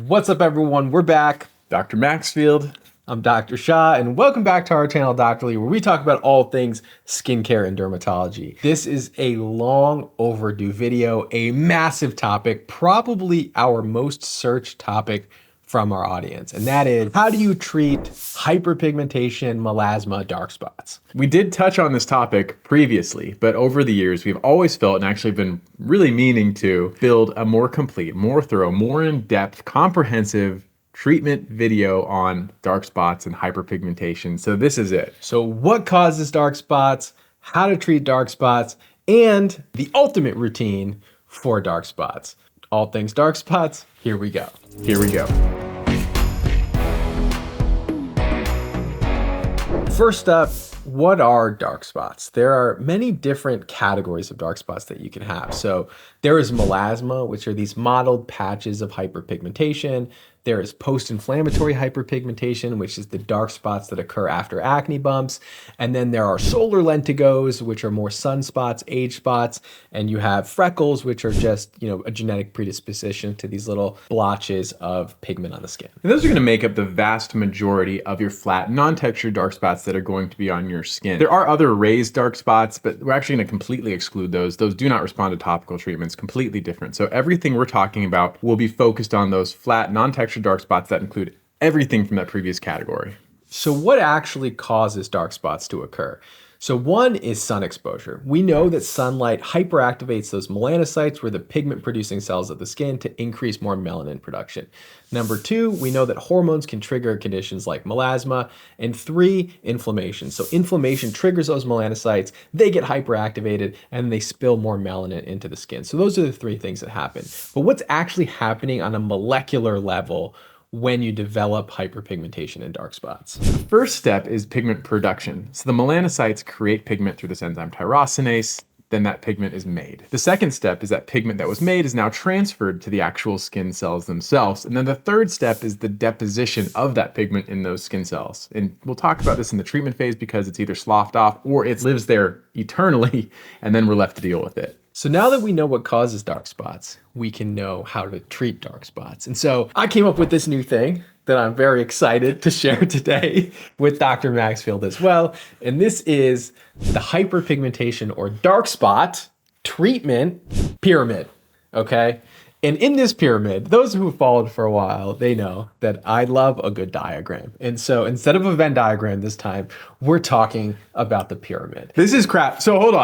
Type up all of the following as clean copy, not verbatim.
What's up, everyone? We're back. Dr. Maxfield. I'm Dr. Shah, and welcome back to our channel, Dr. Lee, where we talk about all things skincare and dermatology. This is a long overdue video, a massive topic, probably our most searched topic from our audience, and that is, how do you treat hyperpigmentation, melasma, dark spots? We did touch on this topic previously, but over the years, we've always felt and actually been really meaning to build a more complete, more thorough, more in-depth, comprehensive treatment video on dark spots and hyperpigmentation. So this is it. So what causes dark spots, how to treat dark spots, and the ultimate routine for dark spots. All things dark spots, here we go. Here we go. First up, what are dark spots? There are many different categories of dark spots that you can have. So there is melasma, which are these mottled patches of hyperpigmentation. There is post-inflammatory hyperpigmentation, which is the dark spots that occur after acne bumps. And then there are solar lentigos, which are more sunspots, age spots. And you have freckles, which are just, a genetic predisposition to these little blotches of pigment on the skin. And those are going to make up the vast majority of your flat, non-textured dark spots that are going to be on your skin. There are other raised dark spots, but we're actually going to completely exclude those. Those do not respond to topical treatments, completely different. So everything we're talking about will be focused on those flat, non-textured dark spots that include everything from that previous category. So what actually causes dark spots to occur? So one is sun exposure. We know that sunlight hyperactivates those melanocytes, where the pigment producing cells of the skin, to increase more melanin production. Number two, we know that hormones can trigger conditions like melasma. And three, inflammation. So inflammation triggers those melanocytes, they get hyperactivated, and they spill more melanin into the skin. So those are the three things that happen. But what's actually happening on a molecular level when you develop hyperpigmentation and dark spots? The first step is pigment production. So the melanocytes create pigment through this enzyme tyrosinase, then that pigment is made. The second step is that pigment that was made is now transferred to the actual skin cells themselves. And then the third step is the deposition of that pigment in those skin cells. And we'll talk about this in the treatment phase because it's either sloughed off or it lives there eternally, and then we're left to deal with it. So now that we know what causes dark spots, we can know how to treat dark spots. And so I came up with this new thing that I'm very excited to share today with Dr. Maxfield as well. And this is the hyperpigmentation or dark spot treatment pyramid, okay? And in this pyramid, those who have followed for a while, they know that I love a good diagram. And so instead of a Venn diagram this time, we're talking about the pyramid. This is crap. So hold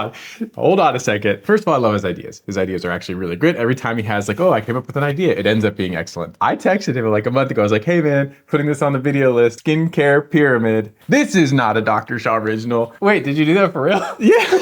on a second. First of all, I love his ideas. His ideas are actually really good. Every time he has I came up with an idea, it ends up being excellent. I texted him like a month ago. I was like, hey man, putting this on the video list, skincare pyramid. This is not a Dr. Shaw original. Wait, did you do that for real? Yeah.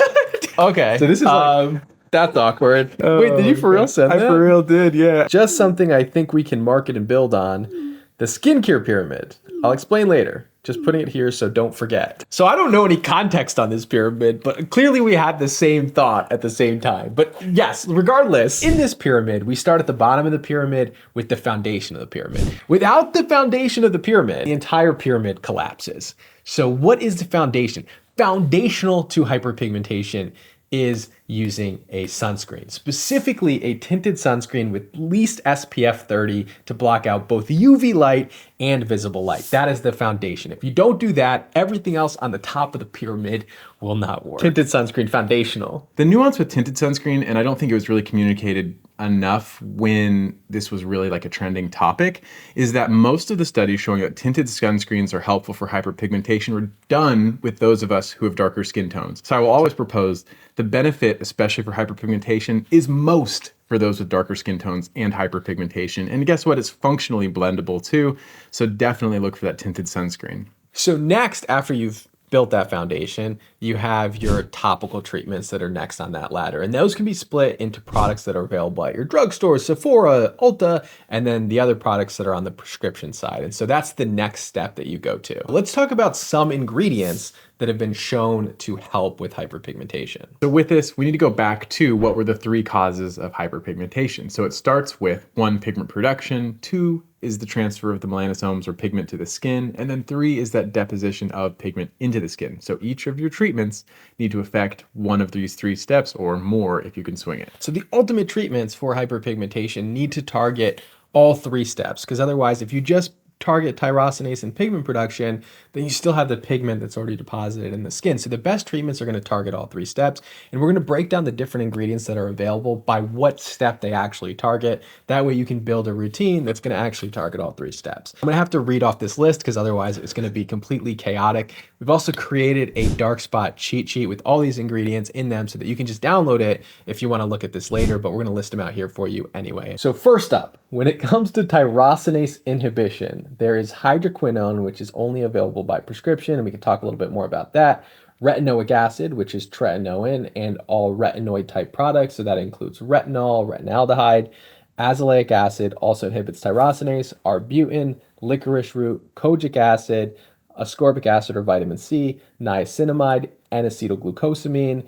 Okay. So this is that's awkward. Wait, did you for real send that? I for real did, yeah. Just something I think we can market and build on. The skincare pyramid. I'll explain later. Just putting it here so don't forget. So I don't know any context on this pyramid, but clearly we had the same thought at the same time. But yes, regardless, in this pyramid, we start at the bottom of the pyramid with the foundation of the pyramid. Without the foundation of the pyramid, the entire pyramid collapses. So what is the foundation? Foundational to hyperpigmentation is using a sunscreen, specifically a tinted sunscreen with at least SPF 30 to block out both UV light and visible light. That is the foundation. If you don't do that, everything else on the top of the pyramid will not work. Tinted sunscreen, foundational. The nuance with tinted sunscreen, and I don't think it was really communicated enough when this was really like a trending topic, is that most of the studies showing that tinted sunscreens are helpful for hyperpigmentation were done with those of us who have darker skin tones. So I will always propose the benefit, especially for hyperpigmentation, is most for those with darker skin tones and hyperpigmentation. And guess what? It's functionally blendable too. So definitely look for that tinted sunscreen. So next, after you've built that foundation, you have your topical treatments that are next on that ladder. And those can be split into products that are available at your drugstore, Sephora, Ulta, and then the other products that are on the prescription side. And so that's the next step that you go to. Let's talk about some ingredients that have been shown to help with hyperpigmentation. So with this, we need to go back to what were the three causes of hyperpigmentation. So it starts with 1, pigment production, 2 is the transfer of the melanosomes or pigment to the skin, and then 3 is that deposition of pigment into the skin. So each of your treatments need to affect one of these 3 steps or more if you can swing it. So the ultimate treatments for hyperpigmentation need to target all 3 steps, because otherwise, if you just target tyrosinase and pigment production, then you still have the pigment that's already deposited in the skin. So the best treatments are going to target all 3 steps, and we're going to break down the different ingredients that are available by what step they actually target. That way you can build a routine that's going to actually target all 3 steps. I'm going to have to read off this list because otherwise it's going to be completely chaotic. We've also created a dark spot cheat sheet with all these ingredients in them so that you can just download it if you want to look at this later, but we're going to list them out here for you anyway. So first up, when it comes to tyrosinase inhibition, there is hydroquinone, which is only available by prescription, and we can talk a little bit more about that. Retinoic acid, which is tretinoin, and all retinoid type products, so that includes retinol, retinaldehyde. Azelaic acid also inhibits tyrosinase, arbutin, licorice root, kojic acid, ascorbic acid or vitamin C, niacinamide, N-acetylglucosamine,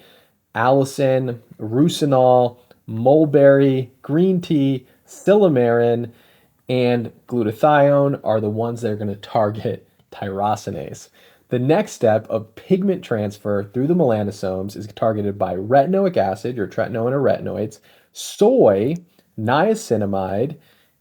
allicin, rucinol, mulberry, green tea, silymarin, and glutathione are the ones that are going to target tyrosinase. The next step of pigment transfer through the melanosomes is targeted by retinoic acid, your tretinoin or retinoids, soy, niacinamide,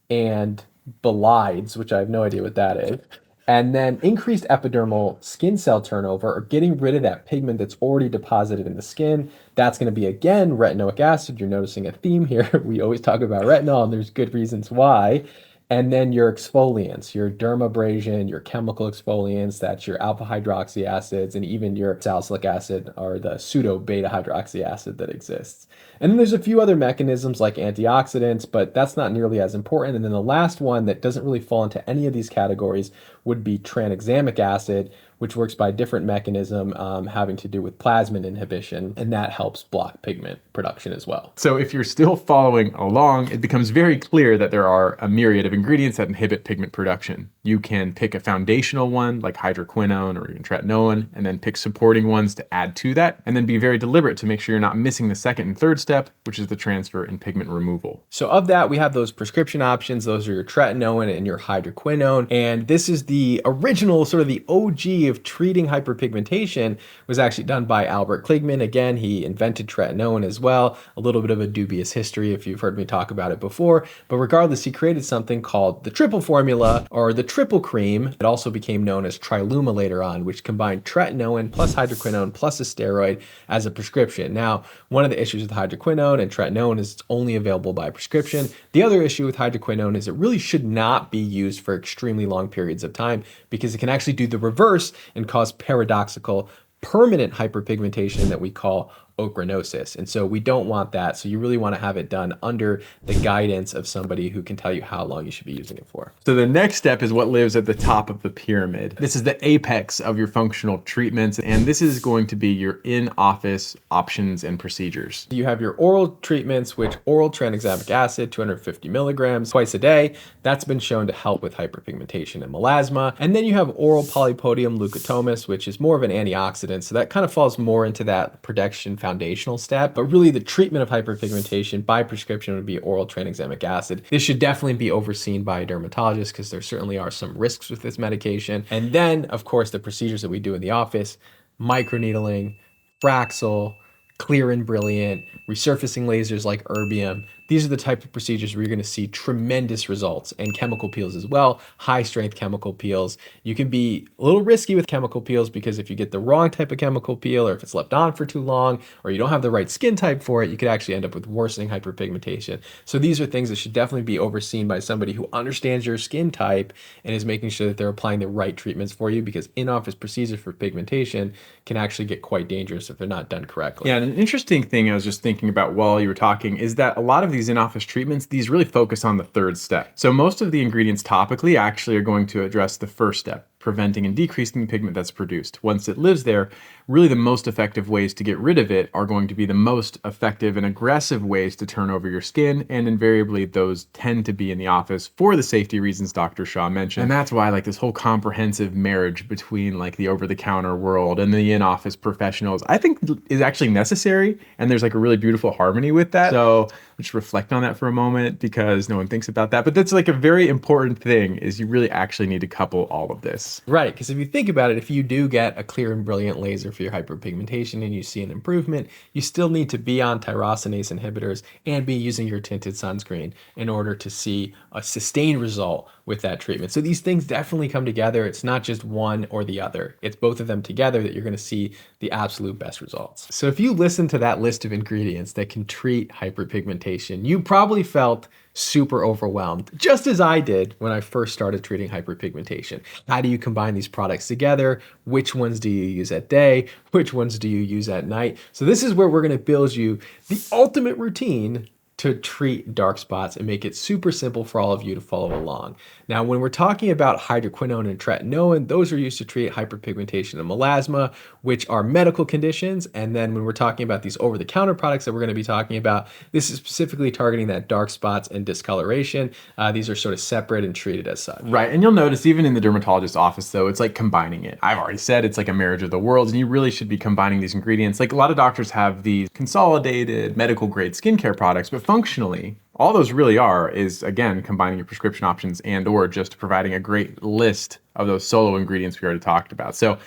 and bolides, which I have no idea what that is. And then increased epidermal skin cell turnover, or getting rid of that pigment that's already deposited in the skin. That's going to be, again, retinoic acid. You're noticing a theme here. We always talk about retinol, and there's good reasons why. And then your exfoliants, your dermabrasion, your chemical exfoliants, that's your alpha hydroxy acids, and even your salicylic acid or the pseudo beta hydroxy acid that exists. And then there's a few other mechanisms like antioxidants, but that's not nearly as important. And then the last one that doesn't really fall into any of these categories would be tranexamic acid, which works by a different mechanism having to do with plasmin inhibition, and that helps block pigment production as well. So if you're still following along, it becomes very clear that there are a myriad of ingredients that inhibit pigment production. You can pick a foundational one like hydroquinone or even tretinoin, and then pick supporting ones to add to that, and then be very deliberate to make sure you're not missing the second and third step, which is the transfer and pigment removal. So of that, we have those prescription options. Those are your tretinoin and your hydroquinone. And this is the original, sort of the OG of treating hyperpigmentation, was actually done by Albert Kligman. Again, he invented tretinoin as well. A little bit of a dubious history if you've heard me talk about it before. But regardless, he created something called the triple formula, or the triple cream. It also became known as Triluma later on, which combined tretinoin plus hydroquinone plus a steroid as a prescription. Now, one of the issues with hydroquinone and tretinoin is it's only available by prescription. The other issue with hydroquinone is it really should not be used for extremely long periods of time, because it can actually do the reverse and cause paradoxical permanent hyperpigmentation that we call ochronosis. And so we don't want that. So you really want to have it done under the guidance of somebody who can tell you how long you should be using it for. So the next step is what lives at the top of the pyramid. This is the apex of your functional treatments, and this is going to be your in-office options and procedures. You have your oral treatments, which oral tranexamic acid, 250 milligrams twice a day. That's been shown to help with hyperpigmentation and melasma. And then you have oral polypodium leucotomus, which is more of an antioxidant. So that kind of falls more into that protection foundational step, but really the treatment of hyperpigmentation by prescription would be oral tranexamic acid. This should definitely be overseen by a dermatologist because there certainly are some risks with this medication. And then, of course, the procedures that we do in the office: microneedling, Fraxel, clear and brilliant, resurfacing lasers like erbium. These are the type of procedures where you're going to see tremendous results, and chemical peels as well, high strength chemical peels. You can be a little risky with chemical peels because if you get the wrong type of chemical peel, or if it's left on for too long, or you don't have the right skin type for it, you could actually end up with worsening hyperpigmentation. So these are things that should definitely be overseen by somebody who understands your skin type and is making sure that they're applying the right treatments for you, because in-office procedures for pigmentation can actually get quite dangerous if they're not done correctly. Yeah, and an interesting thing I was just thinking about while you were talking is that a lot of these in-office treatments, these really focus on the third step. So most of the ingredients topically actually are going to address the first step, preventing and decreasing the pigment that's produced. Once it lives there, really the most effective ways to get rid of it are going to be the most effective and aggressive ways to turn over your skin, and invariably those tend to be in the office for the safety reasons Dr. Shaw mentioned. And that's why like this whole comprehensive marriage between like the over-the-counter world and the in-office professionals, I think is actually necessary, and there's like a really beautiful harmony with that. So just reflect on that for a moment, because no one thinks about that. But that's like a very important thing, is you really actually need to couple all of this. Right, because if you think about it, if you do get a clear and brilliant laser cleanser for your hyperpigmentation and you see an improvement, you still need to be on tyrosinase inhibitors and be using your tinted sunscreen in order to see a sustained result with that treatment. So these things definitely come together. It's not just one or the other. It's both of them together that you're going to see the absolute best results. So if you listen to that list of ingredients that can treat hyperpigmentation, you probably felt super overwhelmed, just as I did when I first started treating hyperpigmentation. How do you combine these products together? Which ones do you use at day? Which ones do you use at night? So this is where we're going to build you the ultimate routine to treat dark spots and make it super simple for all of you to follow along. Now, when we're talking about hydroquinone and tretinoin, those are used to treat hyperpigmentation and melasma, which are medical conditions. And then when we're talking about these over-the-counter products that we're going to be talking about, this is specifically targeting that dark spots and discoloration. These are sort of separate and treated as such. Right, and you'll notice even in the dermatologist's office though, it's like combining it. I've already said it's like a marriage of the worlds, and you really should be combining these ingredients. Like a lot of doctors have these consolidated medical grade skincare products, but functionally, all those really are is, again, combining your prescription options and or just providing a great list of those solo ingredients we already talked about. So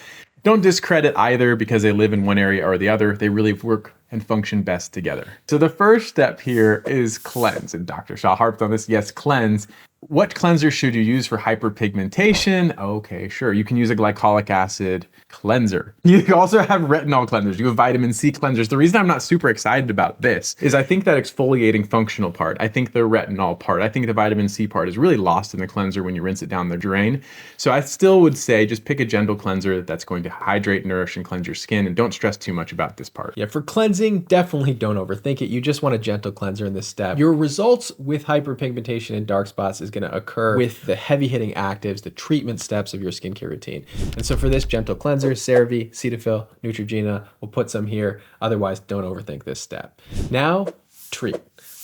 don't discredit either because they live in one area or the other. They really work and function best together. So the first step here is cleanse. And Dr. Shah harped on this. Yes, cleanse. What cleanser should you use for hyperpigmentation? Okay, sure. You can use a glycolic acid cleanser. You can also have retinol cleansers. You have vitamin C cleansers. The reason I'm not super excited about this is I think that exfoliating functional part, I think the retinol part, I think the vitamin C part is really lost in the cleanser when you rinse it down the drain. So I still would say just pick a gentle cleanser that's going to hydrate, nourish, and cleanse your skin, and don't stress too much about this part. Yeah, for cleansing, definitely don't overthink it. You just want a gentle cleanser in this step. Your results with hyperpigmentation and dark spots is going to occur with the heavy hitting actives, the treatment steps of your skincare routine. And so for this gentle cleanser, CeraVe, Cetaphil, Neutrogena, we'll put some here. Otherwise, don't overthink this step. Now, treat.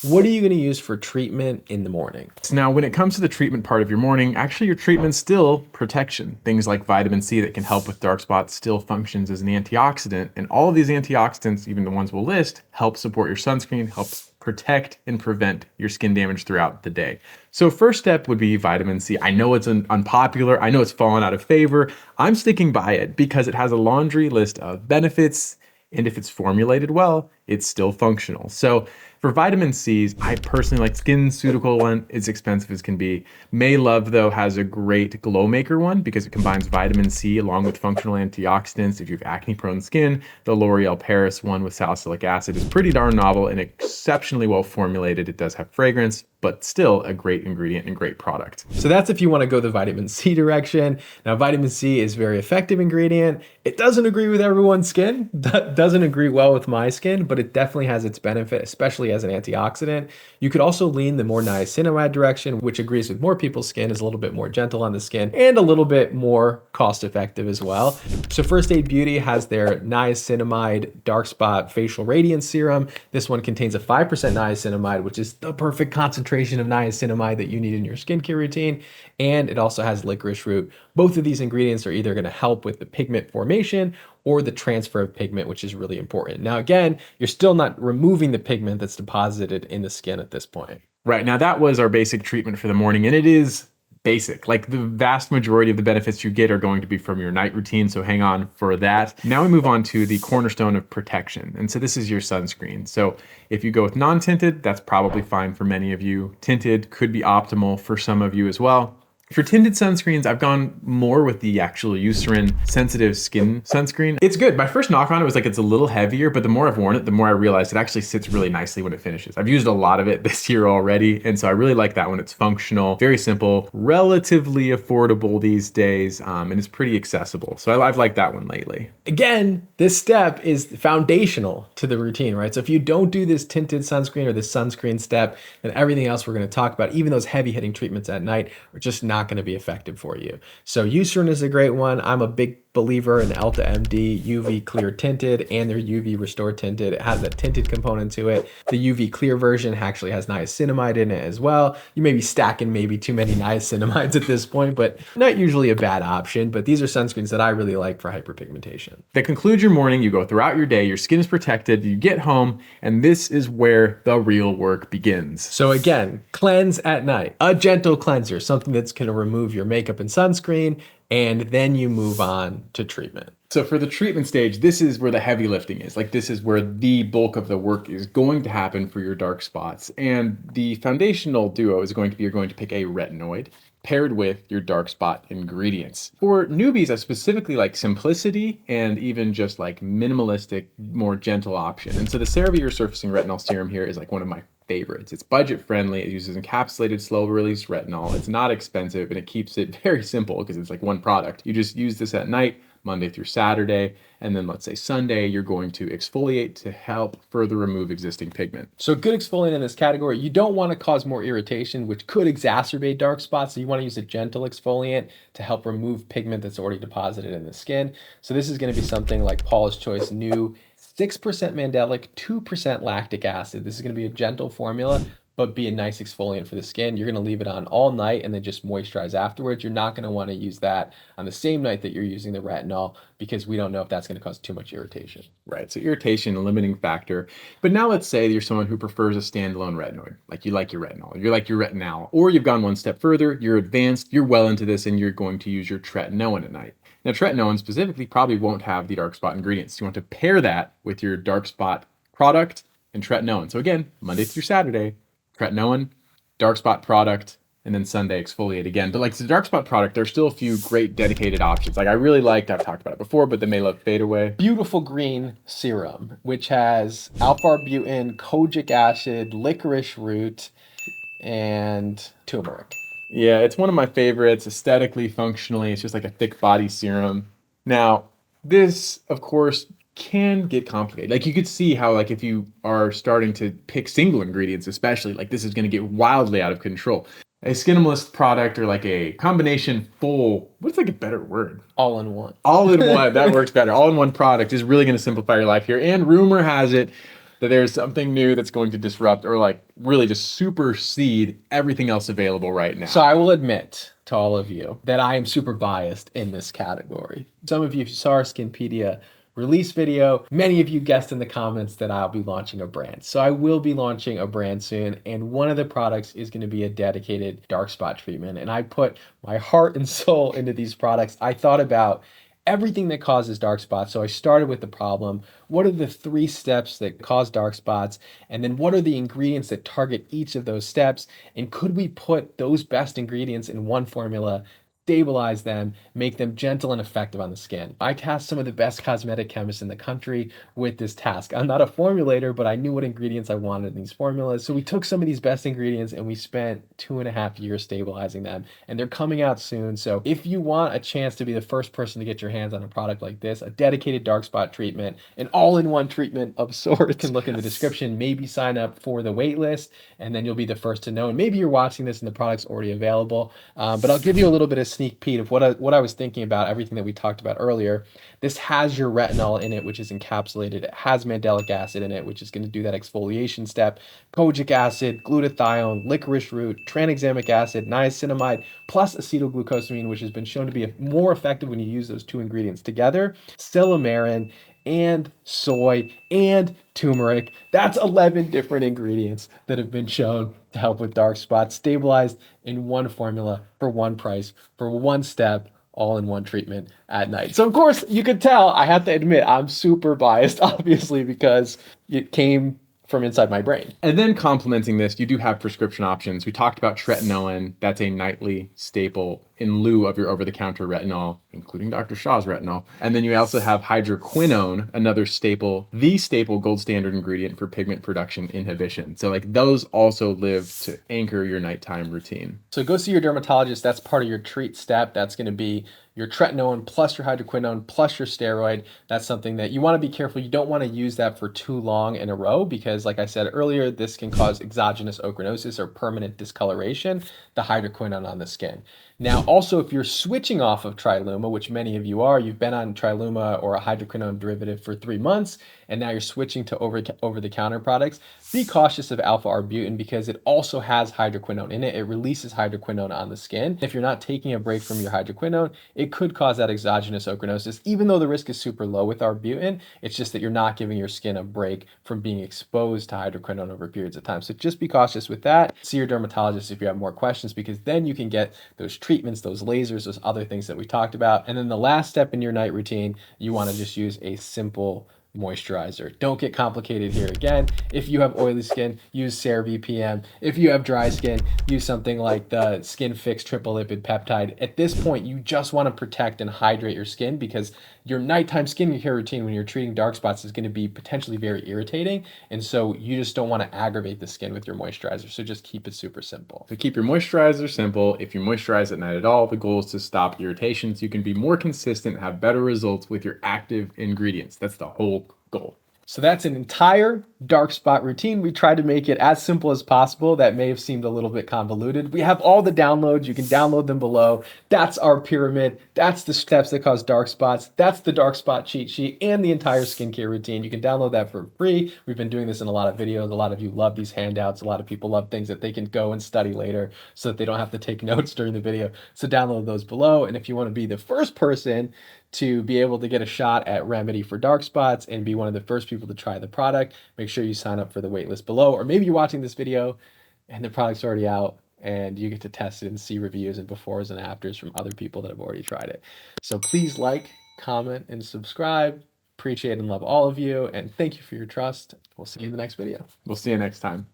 What are you going to use for treatment in the morning? So now when it comes to the treatment part of your morning, actually your treatment's still protection. Things like vitamin C that can help with dark spots still functions as an antioxidant. And all of these antioxidants, even the ones we'll list, help support your sunscreen, help protect and prevent your skin damage throughout the day. So first step would be vitamin C. I know it's unpopular. I know it's fallen out of favor. I'm sticking by it because it has a laundry list of benefits. And if it's formulated well, it's still functional. So for vitamin C's, I personally like SkinCeutical one. It's expensive as can be. May Love though has a great glow maker one because it combines vitamin C along with functional antioxidants. If you have acne prone skin, the L'Oreal Paris one with salicylic acid is pretty darn novel and exceptionally well formulated. It does have fragrance, but still a great ingredient and great product. So that's if you want to go the vitamin C direction. Now, vitamin C is a very effective ingredient. It doesn't agree with everyone's skin, doesn't agree well with my skin, but it definitely has its benefit, especially as an antioxidant. You could also lean the more niacinamide direction, which agrees with more people's skin, is a little bit more gentle on the skin and a little bit more cost effective as well. So First Aid Beauty has their niacinamide dark spot facial radiance serum. This one contains a 5% niacinamide, which is the perfect concentration of niacinamide that you need in your skincare routine. And it also has licorice root. Both of these ingredients are either going to help with the pigment formation or the transfer of pigment, which is really important. Now, again, you're still not removing the pigment that's deposited in the skin at this point. Right, now that was our basic treatment for the morning, and it is basic. Like the vast majority of the benefits you get are going to be from your night routine, so hang on for that. Now we move on to the cornerstone of protection. And so this is your sunscreen. So if you go with non-tinted, that's probably fine for many of you. Tinted could be optimal for some of you as well. For tinted sunscreens, I've gone more with the actual Eucerin sensitive skin sunscreen. It's good. My first knock on it was like it's a little heavier, but the more I've worn it, the more I realized it actually sits really nicely when it finishes. I've used a lot of it this year already, and so I really like that one. It's functional, very simple, relatively affordable these days, and it's pretty accessible. So I've liked that one lately. Again, this step is foundational to the routine, right? So if you don't do this tinted sunscreen or this sunscreen step, then everything else we're going to talk about, even those heavy hitting treatments at night, are just not going to be effective for you. So Eucerin is a great one. I'm a big believer in Elta MD UV Clear Tinted and their UV Restore Tinted. It has that tinted component to it. The UV Clear version actually has niacinamide in it as well. You may be stacking maybe too many niacinamides at this point, but not usually a bad option. But these are sunscreens that I really like for hyperpigmentation. That concludes your morning. You go throughout your day, your skin is protected, you get home, and this is where the real work begins. So again, cleanse at night. A gentle cleanser, something that's going to remove your makeup and sunscreen, and then you move on to treatment. So for the treatment stage, this is where the heavy lifting is. Like this is where the bulk of the work is going to happen for your dark spots. And the foundational duo is going to be, you're going to pick a retinoid paired with your dark spot ingredients. For newbies, I specifically like simplicity and even just like minimalistic, more gentle option. And so the CeraVe Resurfacing Retinol Serum here is like one of my favorites. It's budget friendly. It uses encapsulated slow release retinol. It's not expensive and it keeps it very simple because it's like one product. You just use this at night, Monday through Saturday, and then let's say Sunday, you're going to exfoliate to help further remove existing pigment. So good exfoliant in this category. You don't want to cause more irritation, which could exacerbate dark spots. So you want to use a gentle exfoliant to help remove pigment that's already deposited in the skin. So this is going to be something like Paula's Choice New 6% mandelic, 2% lactic acid. This is going to be a gentle formula, but be a nice exfoliant for the skin. You're going to leave it on all night and then just moisturize afterwards. You're not going to want to use that on the same night that you're using the retinol because we don't know if that's going to cause too much irritation. Right, so irritation, a limiting factor. But now let's say you're someone who prefers a standalone retinoid, like you like your retinol, you like your retinal, or you've gone one step further, you're advanced, you're well into this, and you're going to use your tretinoin at night. Now, tretinoin specifically probably won't have the dark spot ingredients. You want to pair that with your dark spot product and tretinoin. So again, Monday through Saturday, tretinoin, dark spot product, and then Sunday exfoliate again. But like the dark spot product, there's still a few great dedicated options. Like I really liked, I've talked about it before, but the Mela Fade Away. Beautiful Green Serum, which has alpha-arbutin, kojic acid, licorice root, and turmeric. Yeah, it's one of my favorites, aesthetically, functionally. It's just like a thick body serum. Now, this, of course, can get complicated. Like you could see how like if you are starting to pick single ingredients, especially, like this is going to get wildly out of control. A skinimalist product or like a combination full, what's like a better word? All in one. All in one, that works better. All in one product is really going to simplify your life here. And rumor has it that there's something new that's going to disrupt or like really just supersede everything else available right now. So I will admit to all of you that I am super biased in this category. Some of you saw our Skinpedia release video. Many of you guessed in the comments that I'll be launching a brand. So I will be launching a brand soon, and one of the products is going to be a dedicated dark spot treatment. And I put my heart and soul into these products. I thought about everything that causes dark spots. So I started with the problem. What are the 3 steps that cause dark spots? And then what are the ingredients that target each of those steps? And could we put those best ingredients in one formula, stabilize them, make them gentle and effective on the skin? I tasked some of the best cosmetic chemists in the country with this task. I'm not a formulator, but I knew what ingredients I wanted in these formulas. So we took some of these best ingredients and we spent 2.5 years stabilizing them, and they're coming out soon. So if you want a chance to be the first person to get your hands on a product like this, a dedicated dark spot treatment, an all-in-one treatment of sorts, you can look in the description, maybe sign up for the wait list, and then you'll be the first to know. And maybe you're watching this and the product's already available, but I'll give you a little bit of sneak peek of what I was thinking about everything that we talked about earlier. This has your retinol in it, which is encapsulated. It has mandelic acid in it, which is going to do that exfoliation step. Kojic acid, glutathione, licorice root, tranexamic acid, niacinamide, plus acetylglucosamine, which has been shown to be more effective when you use those 2 ingredients together. Silymarin and soy and turmeric. That's 11 different ingredients that have been shown to help with dark spots, stabilized in one formula for one price, for one step, all in one treatment at night. So of course you could tell, I have to admit, I'm super biased, obviously, because it came from inside my brain. And then complementing this, you do have prescription options. We talked about tretinoin. That's a nightly staple in lieu of your over-the-counter retinol, including Dr. Shaw's retinol. And then you also have hydroquinone, another staple, the staple gold standard ingredient for pigment production inhibition. So like those also live to anchor your nighttime routine. So go see your dermatologist. That's part of your treat step. That's going to be your tretinoin plus your hydroquinone plus your steroid. That's something that you want to be careful. You don't want to use that for too long in a row because, like I said earlier, this can cause exogenous ochronosis or permanent discoloration, the hydroquinone on the skin. Now, also, if you're switching off of Triluma, which many of you are, you've been on Triluma or a hydroquinone derivative for 3 months, and now you're switching to over-the-counter products, be cautious of alpha-arbutin because it also has hydroquinone in it. It releases hydroquinone on the skin. If you're not taking a break from your hydroquinone, it could cause that exogenous ochronosis, even though the risk is super low with arbutin. It's just that you're not giving your skin a break from being exposed to hydroquinone over periods of time. So just be cautious with that. See your dermatologist if you have more questions, because then you can get those treatments, those lasers, those other things that we talked about. And then the last step in your night routine, you want to just use a simple moisturizer. Don't get complicated here. Again, if you have oily skin, use CeraVe PM. If you have dry skin, use something like the Skin Fix triple lipid peptide. At this point, you just want to protect and hydrate your skin, because your nighttime skincare routine when you're treating dark spots is going to be potentially very irritating. And so you just don't want to aggravate the skin with your moisturizer. So just keep it super simple. So keep your moisturizer simple. If you moisturize at night at all, the goal is to stop irritation so you can be more consistent, have better results with your active ingredients. That's the whole goal. So that's an entire dark spot routine. We tried to make it as simple as possible. That may have seemed a little bit convoluted. We have all the downloads. You can download them below. That's our pyramid. That's the steps that cause dark spots. That's the dark spot cheat sheet and the entire skincare routine. You can download that for free. We've been doing this in a lot of videos. A lot of you love these handouts. A lot of people love things that they can go and study later so that they don't have to take notes during the video. So download those below. And if you want to be the first person to be able to get a shot at remedy for dark spots and be one of the first people to try the product, make sure you sign up for the waitlist below. Or maybe you're watching this video and the product's already out and you get to test it and see reviews and befores and afters from other people that have already tried it. So please like, comment, and subscribe. Appreciate and love all of you, and thank you for your trust. We'll see you in the next video. We'll see you next time.